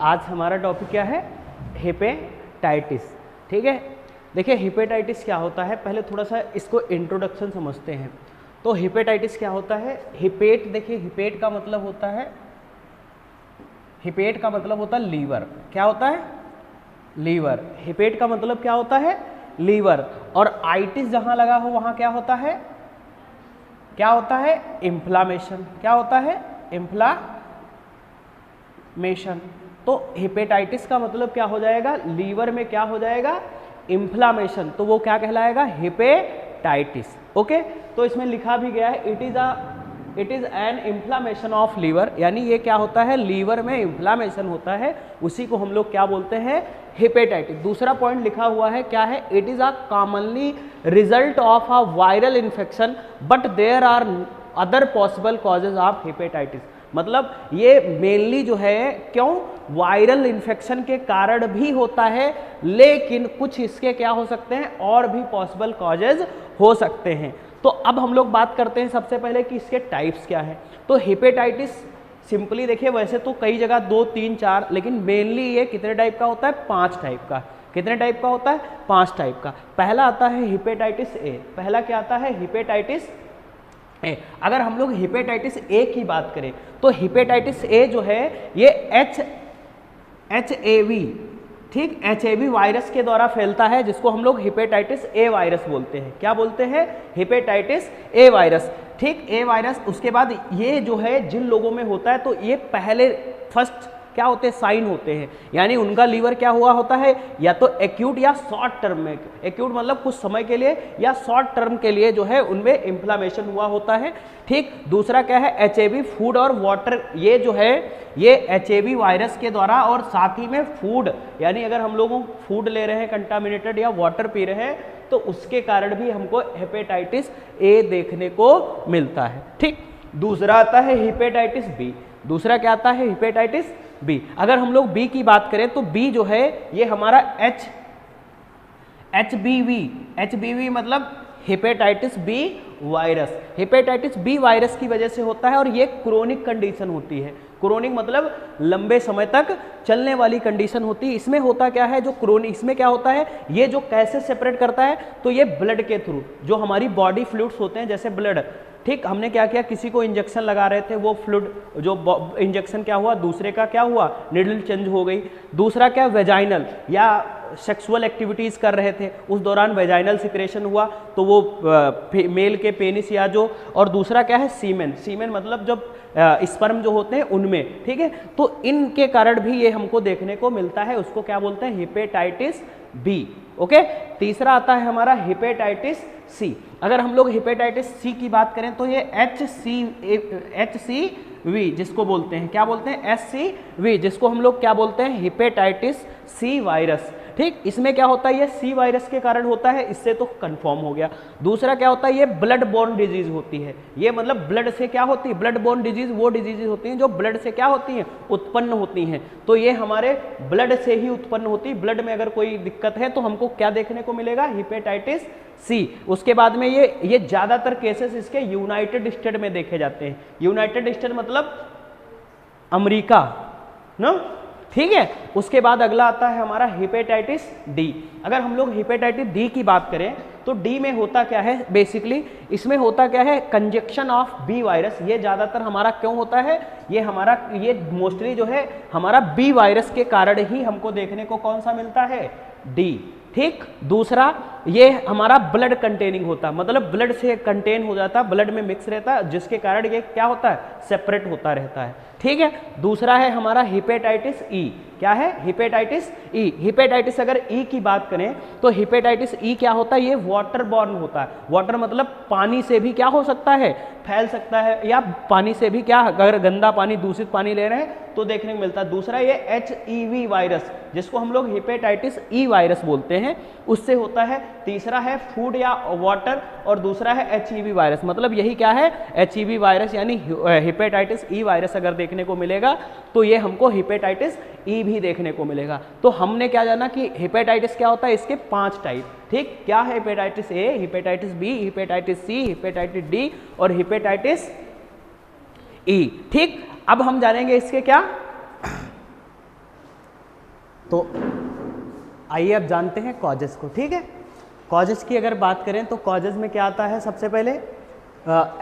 आज हमारा टॉपिक क्या है, हेपेटाइटिस। ठीक है, देखिए हेपेटाइटिस क्या होता है, पहले थोड़ा सा इसको इंट्रोडक्शन समझते हैं। तो हेपेटाइटिस क्या होता है, हिपेट, देखिए हिपेट का मतलब होता है, हिपेट का मतलब होता है लीवर। क्या होता है, लीवर। हिपेट का मतलब क्या होता है, लीवर। और आइटिस जहां लगा हो वहां क्या होता है, क्या होता है, इन्फ्लामेशन। क्या होता है, इन्फ्लामेशन। तो हेपेटाइटिस का मतलब क्या हो जाएगा, लीवर में क्या हो जाएगा, इन्फ्लामेशन, तो वो क्या कहलाएगा, हेपेटाइटिस। ओके, तो इसमें लिखा भी गया है, it is an inflammation of liver, यानी ये क्या होता है, लीवर में इन्फ्लामेशन होता है, उसी को हम लोग क्या बोलते हैं, हेपेटाइटिस। दूसरा पॉइंट लिखा हुआ है क्या है, it is a commonly result of a viral infection but there are other possible causes of hepatitis. मतलब ये मेनली जो है क्यों, वायरल इन्फेक्शन के कारण भी होता है, लेकिन कुछ इसके क्या हो सकते हैं, और भी पॉसिबल कॉजेज हो सकते हैं। तो अब हम लोग बात करते हैं सबसे पहले कि इसके टाइप्स क्या है। तो हेपेटाइटिस सिंपली देखिए, वैसे तो कई जगह 2, 3, 4, लेकिन मेनली ये कितने टाइप का होता है, 5 टाइप का। कितने टाइप का होता है, 5 टाइप का। पहला आता है हेपेटाइटिस ए। पहला क्या आता है, हेपेटाइटिस ए। अगर हम लोग हेपेटाइटिस ए की बात करें तो हेपेटाइटिस ए जो है ये HAV, ठीक, HAV वायरस के द्वारा फैलता है, जिसको हम लोग हेपेटाइटिस ए वायरस बोलते हैं। क्या बोलते हैं, हेपेटाइटिस ए वायरस। ठीक, ए वायरस। उसके बाद ये जो है जिन लोगों में होता है तो ये पहले फर्स्ट क्या होते हैं, साइन होते हैं, यानी उनका लीवर क्या हुआ होता है, या तो एक्यूट या शॉर्ट टर्म में। एक्यूट मतलब कुछ समय के लिए, या शॉर्ट टर्म के लिए जो है उनमें इन्फ्लामेशन हुआ होता है। ठीक, दूसरा क्या है, HAV फूड और वाटर। ये जो है ये HAV वायरस के द्वारा, और साथ ही में फूड, यानी अगर हम लोगों फूड ले रहे हैं कंटामिनेटेड या वाटर पी रहे हैं तो उसके कारण भी हमको हेपेटाइटिस ए देखने को मिलता है। ठीक, दूसरा आता है हेपेटाइटिस बी। दूसरा क्या आता है, हेपेटाइटिस बी। अगर हम लोग बी की बात करें तो बी जो है ये हमारा HBV मतलब hepatitis B virus. Hepatitis B virus की वजह से होता है, और ये क्रोनिक कंडीशन होती है। क्रोनिक मतलब लंबे समय तक चलने वाली कंडीशन होती है। इसमें होता क्या है, जो क्रोनिक, इसमें क्या होता है, ये जो कैसे सेपरेट करता है, तो ये ब्लड के थ्रू, जो हमारी बॉडी फ्लूइड्स होते हैं जैसे ब्लड। ठीक, हमने क्या किया, किसी को इंजेक्शन लगा रहे थे, वो फ्लूइड जो इंजेक्शन क्या हुआ, दूसरे का क्या हुआ, निडल चेंज हो गई। दूसरा क्या, वेजाइनल, या सेक्सुअल एक्टिविटीज़ कर रहे थे उस दौरान वेजाइनल सिक्रेशन हुआ, तो वो मेल के पेनिस या जो, और दूसरा क्या है, सीमेन। सीमेन मतलब जब स्पर्म जो होते हैं उनमें। ठीक है, तो इनके कारण भी ये हमको देखने को मिलता है, उसको क्या बोलते हैं, हेपेटाइटिस बी। ओके, तीसरा आता है हमारा हेपेटाइटिस सी। अगर हम लोग हेपेटाइटिस सी की बात करें तो ये HCV जिसको बोलते हैं, क्या बोलते हैं, HCV, जिसको हम लोग क्या बोलते हैं, हेपेटाइटिस सी वायरस। ठीक, इसमें क्या होता है, ये सी वायरस के कारण होता है, इससे तो कंफर्म हो गया। दूसरा क्या होता है, ये ब्लड बोर्न डिजीज होती है। ये मतलब ब्लड से क्या होती है, ब्लड बोर्न डिजीज वो डिजीज होती हैं जो ब्लड से क्या होती हैं, उत्पन्न होती हैं। तो ये हमारे ब्लड से ही उत्पन्न होती है। ब्लड में अगर कोई दिक्कत है तो हमको क्या देखने को मिलेगा, हेपेटाइटिस सी। उसके बाद में ये ज्यादातर केसेस इसके यूनाइटेड स्टेट में देखे जाते हैं। यूनाइटेड स्टेट मतलब अमेरिका ना। ठीक है, उसके बाद अगला आता है हमारा हेपेटाइटिस डी। अगर हम लोग हेपेटाइटिस डी की बात करें तो डी में होता क्या है, बेसिकली इसमें होता क्या है, कंजक्शन ऑफ बी वायरस। ये ज्यादातर हमारा क्यों होता है, ये मोस्टली जो है हमारा बी वायरस के कारण ही हमको देखने को कौन सा मिलता है, डी। ठीक, दूसरा ये हमारा ब्लड कंटेनिंग होता है, मतलब ब्लड से कंटेन हो जाता है, ब्लड में मिक्स रहता है, जिसके कारण ये क्या होता है, सेपरेट होता रहता है। ठीक है, दूसरा है हमारा हेपेटाइटिस ई। क्या है, हेपेटाइटिस ई। हेपेटाइटिस अगर ई की बात करें तो हेपेटाइटिस ई क्या होता है, ये वाटर बॉर्न होता है। वाटर मतलब पानी से भी क्या हो सकता है, फैल सकता है, या पानी से भी क्या, अगर गंदा पानी, दूषित पानी ले रहे हैं तो देखने को मिलता है। दूसरा ये HEV वायरस, जिसको हम लोग हेपेटाइटिस ई वायरस बोलते हैं, उससे होता है। तीसरा है फूड या वाटर, और दूसरा है HEV वायरस। मतलब यही क्या है, HEV वायरस, यानी हेपेटाइटिस ई वायरस अगर देखने को मिलेगा तो ये हमको हेपेटाइटिस ई भी देखने को मिलेगा। तो हमने क्या जाना कि हेपेटाइटिस क्या होता है, इसके 5 टाइप। ठीक, क्या है, hepatitis A, hepatitis B, hepatitis C, hepatitis D और हेपेटाइटिस ई। ठीक, अब हम जानेंगे इसके क्या तो आइए अब जानते हैं कॉजेस को, ठीक है। कॉजेस की अगर बात करें तो कॉजेस में क्या आता है, सबसे पहले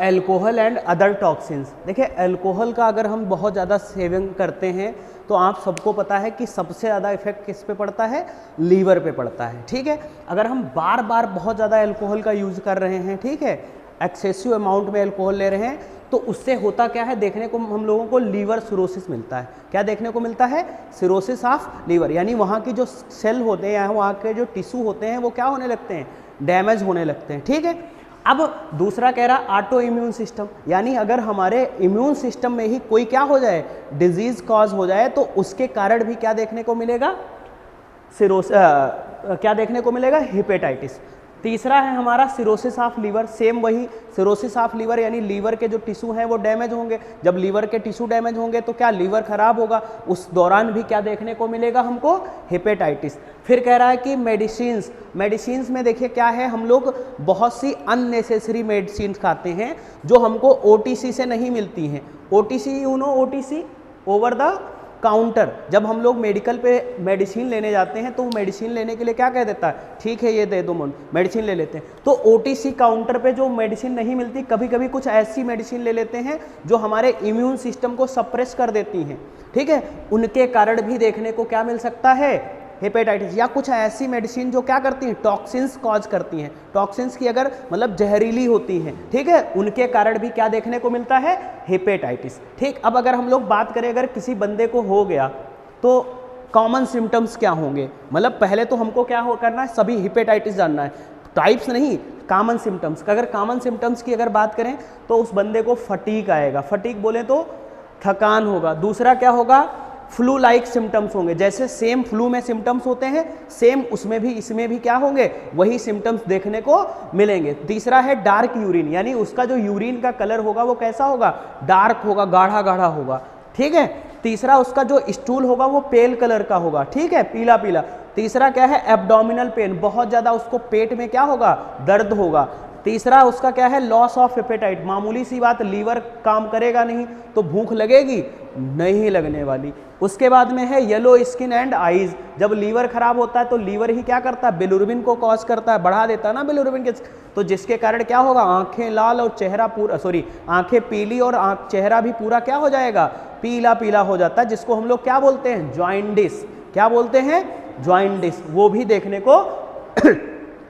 एल्कोहल एंड अदर टॉक्सिन्स। देखिए एल्कोहल का अगर हम बहुत ज़्यादा सेवन करते हैं तो आप सबको पता है कि सबसे ज़्यादा इफेक्ट किस पे पड़ता है, लीवर पे पड़ता है, ठीक है। अगर हम बार बार बहुत ज़्यादा एल्कोहल का यूज़ कर रहे हैं, ठीक है, एक्सेसिव अमाउंट में एल्कोहल ले रहे हैं, तो उससे होता क्या है, देखने को हम लोगों को लीवर सिरोसिस मिलता है। क्या देखने को मिलता है, सिरोसिस ऑफ लीवर, यानी वहाँ की जो सेल होते हैं या वहाँ के जो टिश्यू होते हैं वो क्या होने लगते हैं, डैमेज होने लगते हैं, ठीक है। अब दूसरा कह रहा ऑटो इम्यून सिस्टम, यानी अगर हमारे इम्यून सिस्टम में ही कोई क्या हो जाए, डिजीज कॉज हो जाए, तो उसके कारण भी क्या देखने को मिलेगा, क्या देखने को मिलेगा, हेपेटाइटिस। तीसरा है हमारा सिरोसिस ऑफ लीवर, सेम वही सिरोसिस ऑफ लीवर, यानी लीवर के जो टिश्यू हैं वो डैमेज होंगे। जब लीवर के टिश्यू डैमेज होंगे तो क्या लीवर खराब होगा, उस दौरान भी क्या देखने को मिलेगा हमको, हेपेटाइटिस। फिर कह रहा है कि मेडिसिन्स में देखिए क्या है, हम लोग बहुत सी अननेसेसरी मेडिसिन खाते हैं जो हमको ओटीसी से नहीं मिलती हैं। OTC, you know OTC, over the counter. जब हम लोग मेडिकल पे मेडिसिन लेने जाते हैं तो वो मेडिसिन लेने के लिए क्या कह देता है, ठीक है ये दे दो, मेडिसिन ले लेते हैं। तो ओटीसी काउंटर पे जो मेडिसिन नहीं मिलती, कभी कभी कुछ ऐसी मेडिसिन ले लेते हैं जो हमारे इम्यून सिस्टम को सप्रेस कर देती हैं, ठीक है, उनके कारण भी देखने को क्या मिल सकता है, हेपेटाइटिस। या कुछ ऐसी मेडिसिन जो क्या करती हैं, टॉक्सिन्स कॉज करती हैं, टॉक्सिन्स की अगर मतलब जहरीली होती हैं, ठीक है, उनके कारण भी क्या देखने को मिलता है, हेपेटाइटिस, ठीक। अब अगर हम लोग बात करें, अगर किसी बंदे को हो गया तो कॉमन सिम्टम्स क्या होंगे, मतलब पहले तो हमको क्या करना है, सभी हेपेटाइटिस जानना है, टाइप्स नहीं, कॉमन सिम्टम्स। अगर कॉमन सिम्टम्स की अगर बात करें तो उस बंदे को फटीग आएगा, फटीग बोले तो थकान होगा। दूसरा क्या होगा, फ्लू लाइक सिम्टम्स होंगे, जैसे सेम फ्लू में सिम्टम्स होते हैं, सेम उसमें भी इसमें भी क्या होंगे, वही सिम्टम्स देखने को मिलेंगे। तीसरा है डार्क यूरिन, यानी उसका जो यूरिन का कलर होगा वो कैसा होगा, डार्क होगा, गाढ़ा गाढ़ा होगा, ठीक है। तीसरा उसका जो स्टूल होगा वो पेल कलर का होगा, ठीक है, पीला पीला। तीसरा क्या है, एब्डोमिनल पेन, बहुत ज़्यादा उसको पेट में क्या होगा, दर्द होगा। तीसरा उसका क्या है, लॉस ऑफ एपेटाइट, मामूली सी बात, लीवर काम करेगा नहीं तो भूख लगेगी, नहीं लगने वाली। उसके बाद में है येलो स्किन एंड आईज, जब लीवर खराब होता है तो लीवर ही क्या करता है, बिलिरुबिन को कॉज करता है, बढ़ा देता है ना बिलिरुबिन के, तो जिसके कारण क्या होगा, आंखें लाल और चेहरा पूरा, आंखें पीली और चेहरा भी पूरा क्या हो जाएगा, पीला पीला हो जाता है, जिसको हम लोग क्या बोलते हैं, जॉइंडिस। क्या बोलते हैं, जॉइंडिस, वो भी देखने को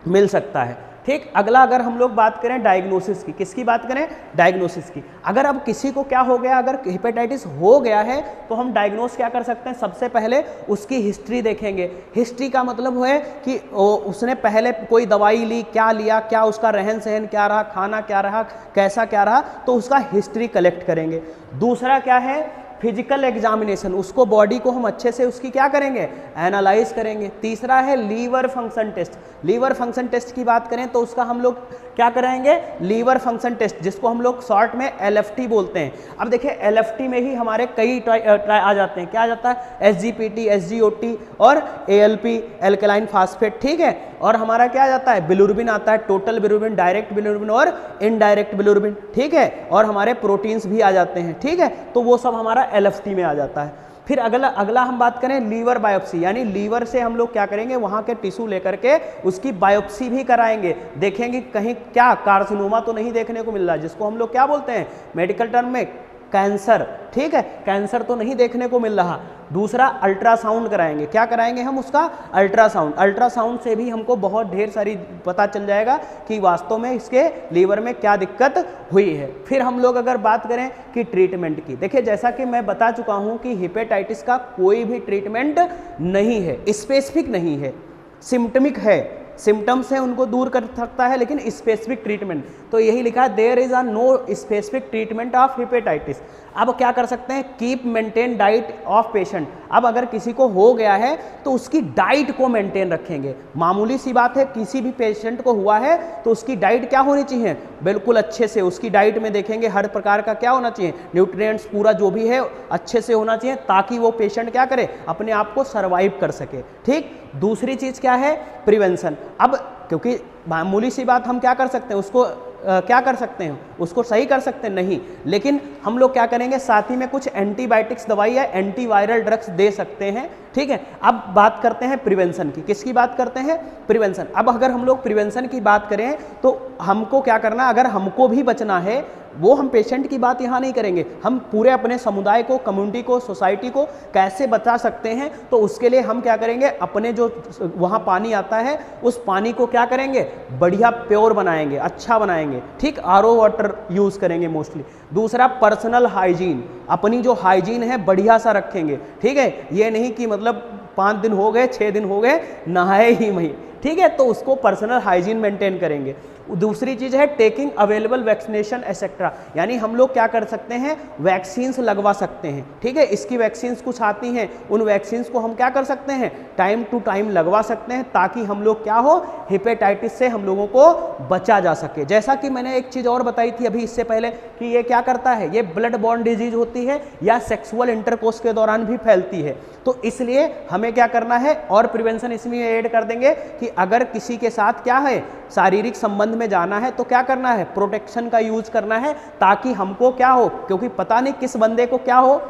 मिल सकता है, ठीक। अगला अगर हम लोग बात करें डायग्नोसिस की, किसकी बात करें, डायग्नोसिस की। अगर अब किसी को क्या हो गया, अगर हेपेटाइटिस हो गया है तो हम डायग्नोस क्या कर सकते हैं, सबसे पहले उसकी हिस्ट्री देखेंगे। हिस्ट्री का मतलब है कि उसने पहले कोई दवाई ली, क्या लिया, क्या उसका रहन सहन क्या रहा, खाना क्या रहा, कैसा क्या रहा, तो उसका हिस्ट्री कलेक्ट करेंगे। दूसरा क्या है, फिजिकल एग्जामिनेशन, उसको बॉडी को हम अच्छे से उसकी क्या करेंगे, एनालाइज करेंगे। तीसरा है liver function test. Liver function test की बात करें तो उसका हम लोग क्या कराएंगे, लीवर फंक्शन टेस्ट, जिसको हम लोग शॉर्ट में एलएफटी बोलते हैं। अब देखिए एलएफटी में ही हमारे कई ट्राई आ जाते हैं, क्या आ जाता है, एसजीपीटी, एसजीओटी और एएलपी, एल्कलाइन फास्फेट, ठीक है। और हमारा क्या आ जाता है, बिलिरुबिन आता है, टोटल बिलिरुबिन, डायरेक्ट बिलिरुबिन और इनडायरेक्ट बिलिरुबिन, ठीक है। और हमारे प्रोटीन्स भी आ जाते हैं, ठीक है, तो वो सब हमारा एलएफटी में आ जाता है। फिर अगला हम बात करें लीवर बायोप्सी, यानी लीवर से हम लोग क्या करेंगे, वहाँ के टिश्यू लेकर के उसकी बायोप्सी भी कराएंगे, देखेंगे कहीं क्या कार्सिनोमा तो नहीं देखने को मिल रहा है, जिसको हम लोग क्या बोलते हैं मेडिकल टर्म में, कैंसर, ठीक है, कैंसर तो नहीं देखने को मिल रहा। दूसरा अल्ट्रासाउंड कराएंगे, क्या कराएंगे हम उसका, अल्ट्रासाउंड। अल्ट्रासाउंड से भी हमको बहुत ढेर सारी पता चल जाएगा कि वास्तव में इसके लीवर में क्या दिक्कत हुई है। फिर हम लोग अगर बात करें कि ट्रीटमेंट की, देखिए जैसा कि मैं बता चुका हूं कि हेपेटाइटिस का कोई भी ट्रीटमेंट नहीं है, स्पेसिफिक नहीं है, सिम्टमिक है, सिम्टम्स हैं उनको दूर कर सकता है, लेकिन स्पेसिफिक ट्रीटमेंट तो यही लिखा है, there is a no specific treatment of hepatitis. अब क्या कर सकते हैं, keep maintain diet of patient. अब अगर किसी को हो गया है तो उसकी डाइट को मेंटेन रखेंगे, मामूली सी बात है, किसी भी पेशेंट को हुआ है तो उसकी डाइट क्या होनी चाहिए, बिल्कुल अच्छे से उसकी डाइट में देखेंगे हर प्रकार का क्या होना चाहिए, न्यूट्रिएंट्स पूरा जो भी है अच्छे से होना चाहिए, ताकि वो पेशेंट क्या करे, अपने आप को सर्वाइव कर सके, ठीक। दूसरी चीज़ क्या है, प्रिवेंशन। अब क्योंकि मामूली सी बात हम क्या कर सकते हैं, उसको क्या कर सकते हैं, उसको सही कर सकते हैं नहीं, लेकिन हम लोग क्या करेंगे, साथ ही में कुछ एंटीबायोटिक्स दवाई या एंटीवायरल ड्रग्स दे सकते हैं, ठीक है। अब बात करते हैं प्रिवेंशन की, किसकी बात करते हैं, प्रिवेंशन। अब अगर हम लोग प्रिवेंशन की बात करें तो हमको क्या करना, अगर हमको भी बचना है, वो हम पेशेंट की बात यहाँ नहीं करेंगे, हम पूरे अपने समुदाय को, कम्युनिटी को, सोसाइटी को कैसे बचा सकते हैं, तो उसके लिए हम क्या करेंगे, अपने जो वहाँ पानी आता है उस पानी को क्या करेंगे, बढ़िया प्योर बनाएंगे, अच्छा बनाएंगे, ठीक, आरओ वाटर यूज़ करेंगे मोस्टली। दूसरा पर्सनल हाइजीन, अपनी जो हाइजीन है बढ़िया सा रखेंगे, ठीक है, ये नहीं कि मतलब 5 दिन हो गए 6 दिन हो गए नहाए ही नहीं, ठीक है, तो उसको पर्सनल हाइजीन मेंटेन करेंगे। दूसरी चीज़ है टेकिंग अवेलेबल वैक्सीनेशन एक्सेट्रा, यानी हम लोग क्या कर सकते हैं, वैक्सीन्स लगवा सकते हैं, ठीक है, इसकी वैक्सीन्स कुछ आती हैं, उन वैक्सीन्स को हम क्या कर सकते हैं, टाइम टू टाइम लगवा सकते हैं, ताकि हम लोग क्या हो, हेपेटाइटिस से हम लोगों को बचा जा सके। जैसा कि मैंने एक चीज़ और बताई थी अभी इससे पहले कि ये क्या करता है, ये ब्लड बॉर्न डिजीज होती है या सेक्सुअल इंटरकोर्स के दौरान भी फैलती है, तो इसलिए हमें क्या करना है, और प्रिवेंशन इसमें ऐड कर देंगे कि अगर किसी के साथ क्या है, शारीरिक संबंध में जाना है तो क्या करना है, प्रोटेक्शन का यूज करना है, ताकि हमको क्या हो, क्योंकि पता नहीं किस बंदे को क्या हो,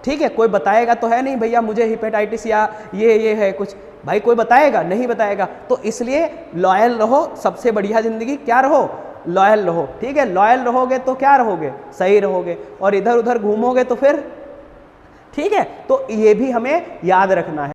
ठीक है, कोई बताएगा तो है नहीं भैया मुझे हेपेटाइटिस या ये है कुछ, भाई कोई बताएगा नहीं बताएगा, तो इसलिए लॉयल रहो, सबसे बढ़िया जिंदगी क्या रहो, लॉयल रहो, ठीक है, लॉयल रहोगे तो क्या रहोगे, सही रहोगे, और इधर उधर घूमोगे तो फिर, ठीक है, तो ये भी हमें याद रखना है।